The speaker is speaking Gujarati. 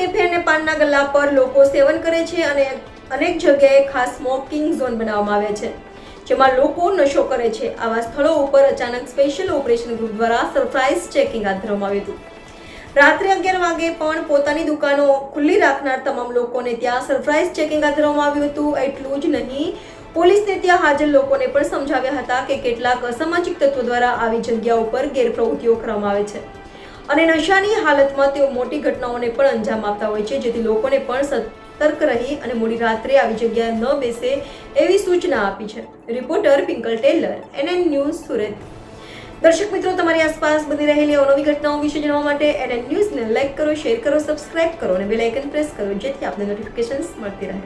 કેફે અને પાનના ગલ્લા પર લોકો સેવન કરે છે અને અનેક જગ્યાએ ખાસ સ્મોકિંગ ઝોન બનાવવામાં આવ્યા છે, જેમાં લોકો નશો કરે છે. આવા સ્થળો ઉપર અચાનક સ્પેશિયલ ઓપરેશન ગ્રુપ દ્વારા સરપ્રાઇઝ ચેકિંગ હાથ ધરવામાં આવ્યું હતું. રાત્રે 11 વાગે પણ પોતાની દુકાનો ખુલ્લી રાખનાર તમામ લોકોને ત્યાં સરપ્રાઇઝ ચેકિંગ હાથ ધરવામાં આવ્યું હતું. એટલું જ નહીં, પોલીસને ત્યાં હાજર લોકોને પણ સમજાવ્યા હતા કે કેટલાક અસામાજિક તત્વો દ્વારા આવી જગ્યા ઉપર ગેરપ્રવૃત્તિઓ કરવામાં આવે છે અને નશાની હાલતમાં તેઓ મોટી ઘટનાઓને પણ અંજામ આપતા હોય છે, જેથી લોકોને પણ સતર્ક રહી અને મોડી રાત્રે આવી જગ્યાએ ન બેસે એવી સૂચના આપી છે. Reporter Pinkal Tailor, NN news, Surat. દર્શક મિત્રો, તમારી આસપાસ બની રહેલી અવનવી ઘટનાઓ વિશે જાણવા માટે NN ન્યૂઝને લાઇક કરો, શેર કરો, સબસ્ક્રાઇબ કરો અને બેલ આઇકન પ્રેસ કરો, જેથી આપને નોટિફિકેશન્સ મળતી રહે.